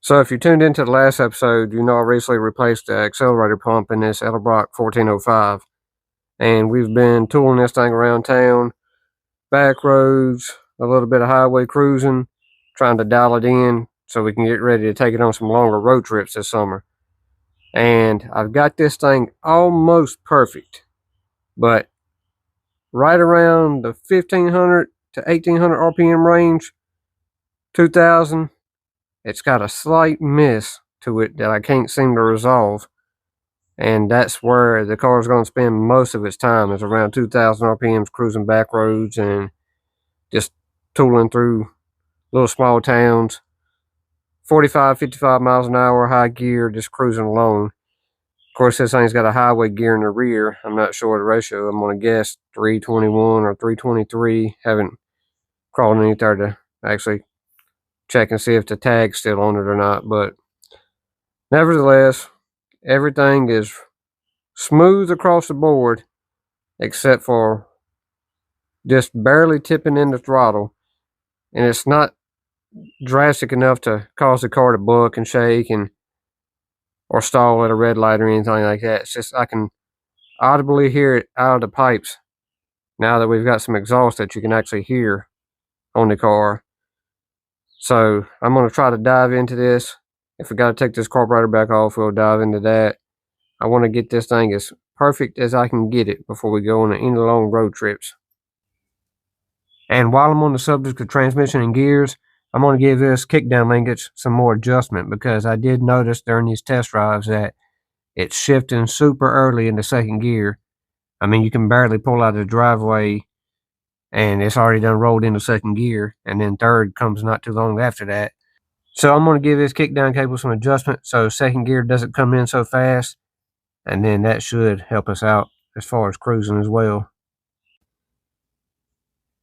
So if you tuned into the last episode, you know I recently replaced the accelerator pump in this Edelbrock 1405. And we've been tooling this thing around town, back roads, a little bit of highway cruising, trying to dial it in so we can get ready to take it on some longer road trips this summer. And I've got this thing almost perfect, but right around the 1500 to 1800 RPM range, 2000, it's got a slight miss to it that I can't seem to resolve. And that's where the car is going to spend most of its time, is around 2,000 RPMs cruising back roads and just tooling through little small towns. 45, 55 miles an hour, high gear, just cruising along. Of course, this thing's got a highway gear in the rear. I'm not sure the ratio. I'm going to guess 321 or 323. Haven't crawled underneath there to actually check and see if the tag's still on it or not. But nevertheless, everything is smooth across the board except for just barely tipping in the throttle, and it's not drastic enough to cause the car to buck and shake and or stall at a red light or anything like that. It's just I can audibly hear it out of the pipes now that we've got some exhaust that you can actually hear on the car. So I'm going to try to dive into this. If we got to take this carburetor back off, we'll dive into that. I want to get this thing as perfect as I can get it before we go on any long road trips. And while I'm on the subject of transmission and gears, I'm going to give this kickdown linkage some more adjustment, because I did notice during these test drives that it's shifting super early into second gear. I mean, you can barely pull out of the driveway and it's already done rolled into second gear, and then third comes not too long after that. So I'm going to give this kickdown cable some adjustment so second gear doesn't come in so fast, and then that should help us out as far as cruising as well.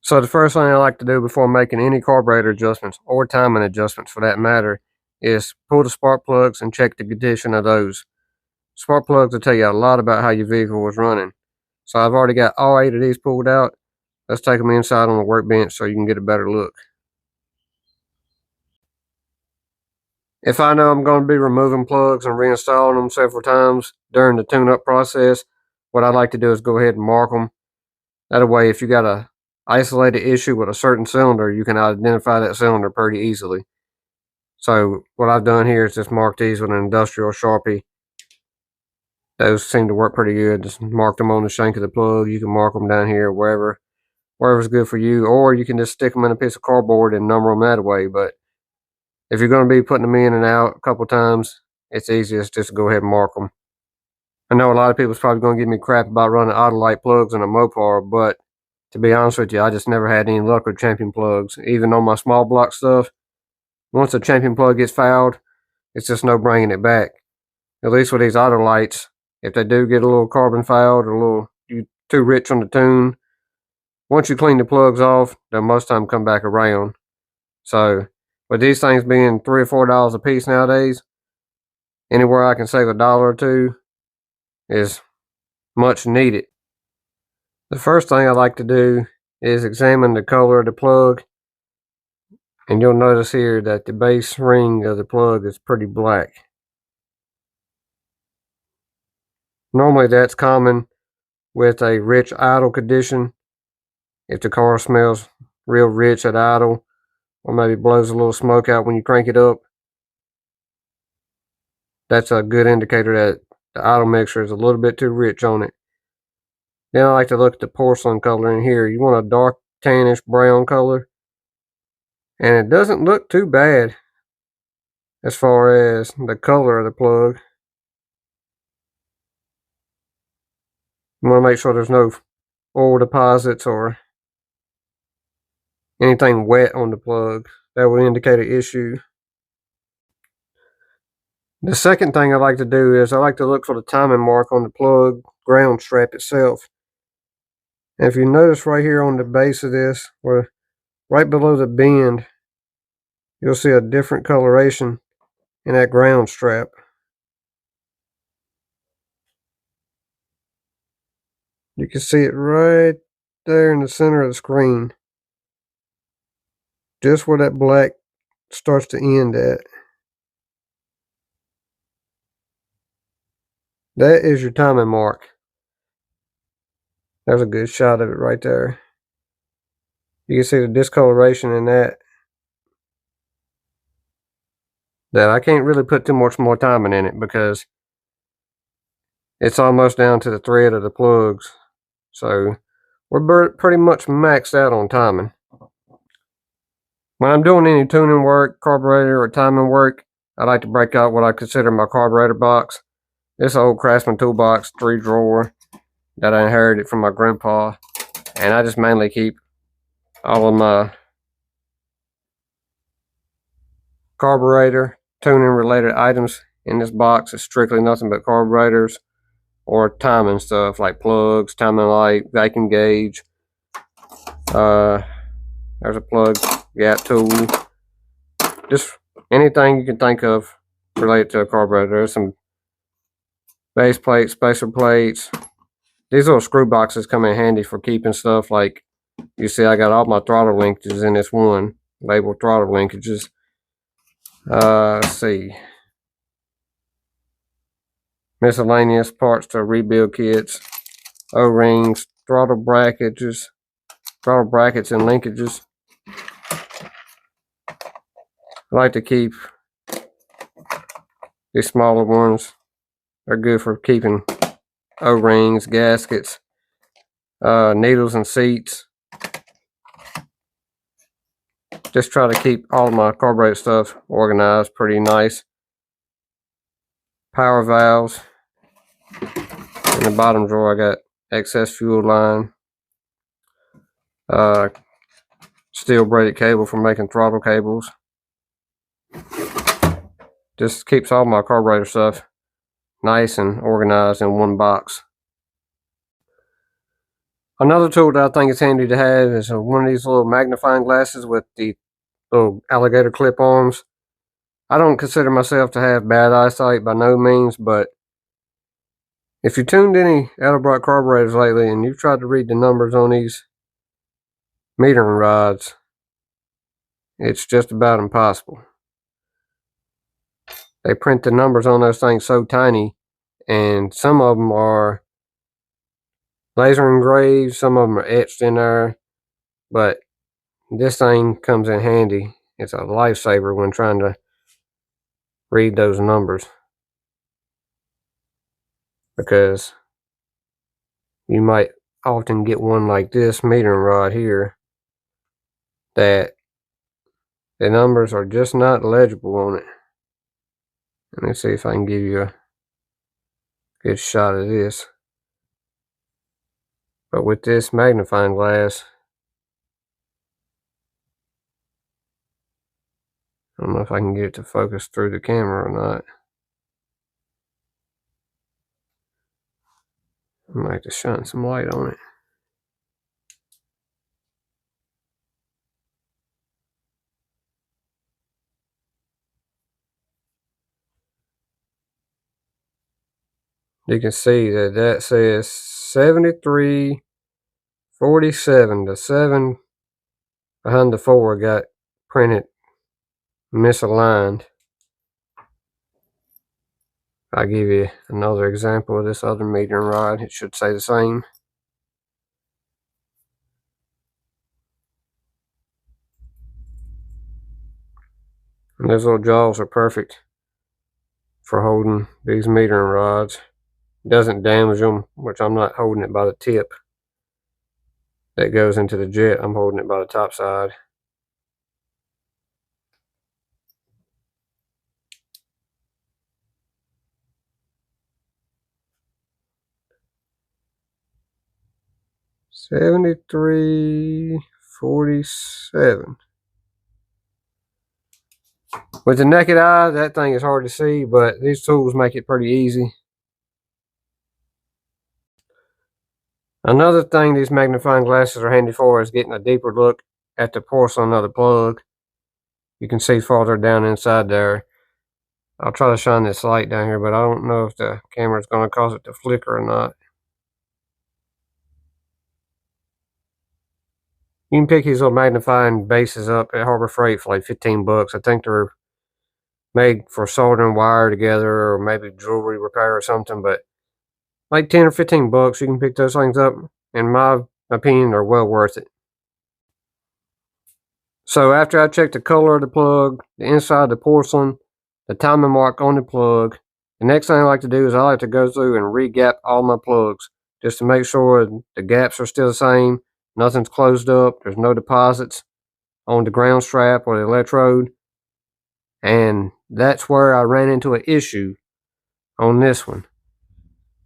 So the first thing I like to do before making any carburetor adjustments, or timing adjustments for that matter, is pull the spark plugs and check the condition of those. Spark plugs will tell you a lot about how your vehicle was running. So I've already got all 8 of these pulled out. Let's take them inside on the workbench so you can get a better look. If I know I'm going to be removing plugs and reinstalling them several times during the tune-up process, what I like to do is go ahead and mark them. That way, if you got a isolated issue with a certain cylinder, you can identify that cylinder pretty easily. So what I've done here is just mark these with an industrial Sharpie. Those seem to work pretty good. Just mark them on the shank of the plug. You can mark them down here, wherever's good for you, or you can just stick them in a piece of cardboard and number them that way. But if you're going to be putting them in and out a couple times, it's easiest just to go ahead and mark them. I know a lot of people's probably going to give me crap about running Autolite plugs in a Mopar, but to be honest with you, I just never had any luck with champion plugs. Even on my small block stuff, once a champion plug gets fouled, it's just no bringing it back. At least with these Autolites, if they do get a little carbon fouled or a little too rich on the tune, once you clean the plugs off, they'll most time come back around. So with these things being $3 or $4 a piece nowadays, anywhere I can save $1 or $2 is much needed. The first thing I like to do is examine the color of the plug, and you'll notice here that the base ring of the plug is pretty black. Normally that's common with a rich idle condition. If the car smells real rich at idle, or maybe blows a little smoke out when you crank it up, that's a good indicator that the idle mixture is a little bit too rich on it. Then I like to look at the porcelain color in here. You want a dark tannish brown color, and it doesn't look too bad as far as the color of the plug. You want to make sure there's no oil deposits or anything wet on the plug. That would indicate an issue. The second thing I like to do is I like to look for the timing mark on the plug ground strap itself. And if you notice right here on the base of this, where right below the bend, you'll see a different coloration in that ground strap. You can see it right there in the center of the screen, just where that black starts to end at. That is your timing mark. There's a good shot of it right there. You can see the discoloration in that. That I can't really put too much more timing in it because it's almost down to the thread of the plugs. So we're pretty much maxed out on timing. When I'm doing any tuning work, carburetor or timing work, I like to break out what I consider my carburetor box. This old Craftsman toolbox, 3-drawer, that I inherited from my grandpa. And I just mainly keep all of my carburetor, tuning related items in this box. It's strictly nothing but carburetors or timing stuff like plugs, timing light, vacuum gauge. There's a plug, gap tool. Just anything you can think of related to a carburetor. There's some base plates, spacer plates. These little screw boxes come in handy for keeping stuff like, you see I got all my throttle linkages in this one, labeled throttle linkages. Let's see. Miscellaneous parts to rebuild kits, O-rings, throttle brackets and linkages. I like to keep these smaller ones. They're good for keeping O-rings, gaskets, needles and seats. Just try to keep all of my carburetor stuff organized pretty nice. Power valves. In the bottom drawer I got excess fuel line. Steel braided cable for making throttle cables. Just keeps all my carburetor stuff nice and organized in one box. Another tool that I think is handy to have is one of these little magnifying glasses with the little alligator clip arms. I don't consider myself to have bad eyesight by no means, but if you tuned any Edelbrock carburetors lately and you've tried to read the numbers on these metering rods, it's just about impossible. They print the numbers on those things so tiny, and some of them are laser engraved, some of them are etched in there, but this thing comes in handy. It's a lifesaver when trying to read those numbers, because you might often get one like this metering rod here that the numbers are just not legible on it. Let me see if I can give you a good shot of this. But with this magnifying glass, I don't know if I can get it to focus through the camera or not. I might have to shine some light on it. You can see that says 7347. The 7 behind the 4 got printed misaligned. I'll give you another example of this other metering rod. It should say the same. And those little jaws are perfect for holding these metering rods. It doesn't damage them, which I'm not holding it by the tip that goes into the jet. I'm holding it by the top side. $73.47. With the naked eye, that thing is hard to see, but these tools make it pretty easy. Another thing these magnifying glasses are handy for is getting a deeper look at the porcelain of the plug. You can see farther down inside there. I'll try to shine this light down here, but I don't know if the camera is going to cause it to flicker or not. You can pick these little magnifying bases up at Harbor Freight for like 15 bucks. I think they're made for soldering wire together or maybe jewelry repair or something, but like 10 or 15 bucks. You can pick those things up. In my opinion, are well worth it. So after I check the color of the plug, the inside of the porcelain, the timing mark on the plug, the next thing I like to do is I like to go through and re-gap all my plugs just to make sure the gaps are still the same, nothing's closed up, there's no deposits on the ground strap or the electrode. And that's where I ran into an issue on this one.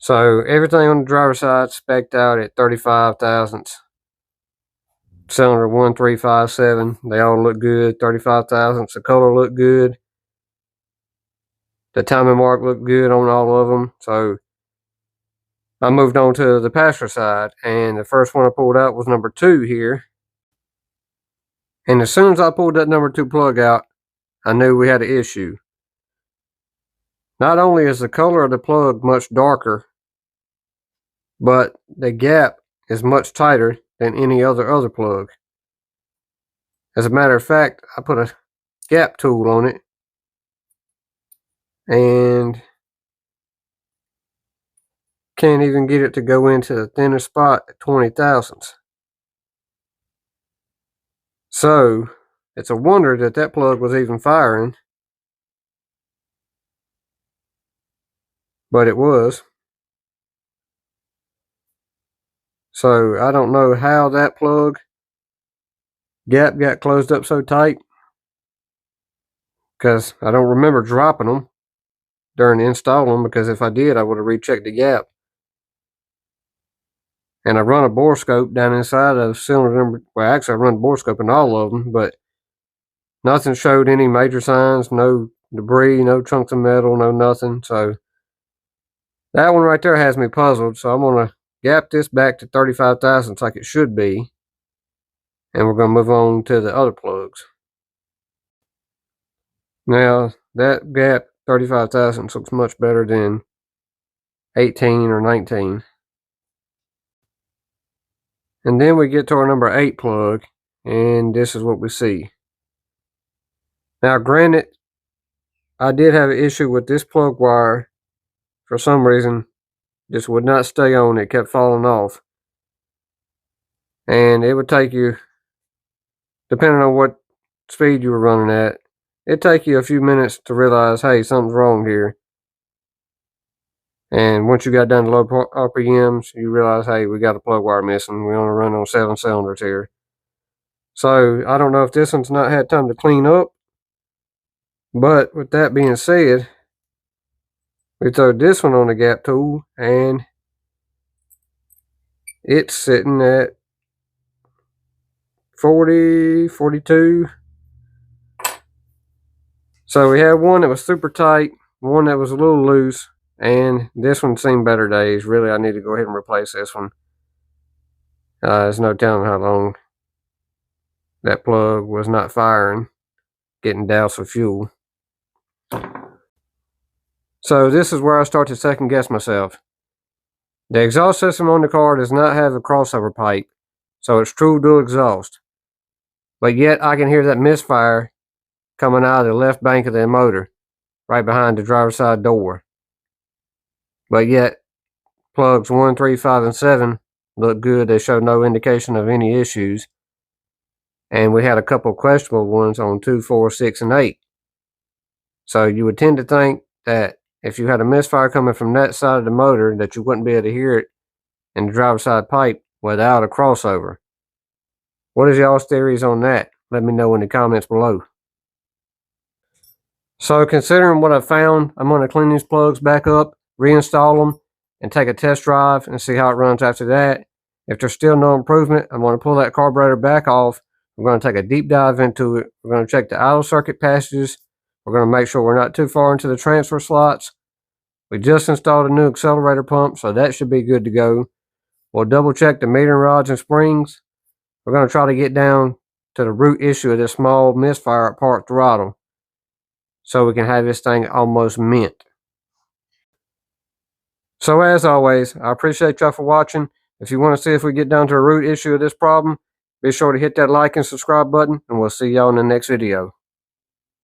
So everything on the driver's side spec'd out at 35 thousandths. Cylinder 1357, they all look good. 35 thousandths, the color looked good. The timing mark looked good on all of them. So I moved on to the passenger side, and the first one I pulled out was number 2 here. And as soon as I pulled that number 2 plug out, I knew we had an issue. Not only is the color of the plug much darker, but the gap is much tighter than any other plug. As a matter of fact, I put a gap tool on it and can't even get it to go into the thinner spot at 20 thousandths. So it's a wonder that that plug was even firing, but it was. So I don't know how that plug gap got closed up so tight, because I don't remember dropping them during installing them, because if I did, I would have rechecked the gap. And I run a bore scope down inside of cylinder number, well actually I run a bore scope in all of them, but nothing showed any major signs, no debris, no chunks of metal, no nothing. So that one right there has me puzzled. So I'm going to gap this back to 35 thousandths like it should be. And we're going to move on to the other plugs. Now that gap 35 thousandths looks much better than 18 or 19. And then we get to our number 8 plug, and this is what we see. Now granted, I did have an issue with this plug wire. For some reason, just would not stay on, it kept falling off. And it would take you, depending on what speed you were running at, it'd take you a few minutes to realize, hey, something's wrong here. And once you got down to low RPMs, you realize, hey, we got a plug wire missing. We only run on 7 cylinders here. So I don't know if this one's not had time to clean up. But with that being said, we throw this one on the gap tool, and it's sitting at 40, 42. So we had one that was super tight, one that was a little loose, and this one's seen better days. Really, I need to go ahead and replace this one. There's no telling how long that plug was not firing, getting doused with fuel. So this is where I start to second guess myself. The exhaust system on the car does not have a crossover pipe, so it's true dual exhaust. But yet I can hear that misfire coming out of the left bank of the motor, right behind the driver's side door. But yet, plugs 1, 3, 5, and 7 look good. They show no indication of any issues. And we had a couple questionable ones on 2, 4, 6, and 8. So you would tend to think that if you had a misfire coming from that side of the motor, that you wouldn't be able to hear it in the driver's side pipe without a crossover. What is y'all's theories on that? Let me know in the comments below. So considering what I found, I'm going to clean these plugs back up, reinstall them, and take a test drive and see how it runs after that. If there's still no improvement, I'm going to pull that carburetor back off. We're going to take a deep dive into it. We're going to check the idle circuit passages. We're going to make sure we're not too far into the transfer slots. We just installed a new accelerator pump, so that should be good to go. We'll double check the metering rods and springs. We're going to try to get down to the root issue of this small misfire at part throttle, so we can have this thing almost mint. So as always, I appreciate y'all for watching. If you want to see if we get down to the root issue of this problem, be sure to hit that like and subscribe button, and we'll see y'all in the next video.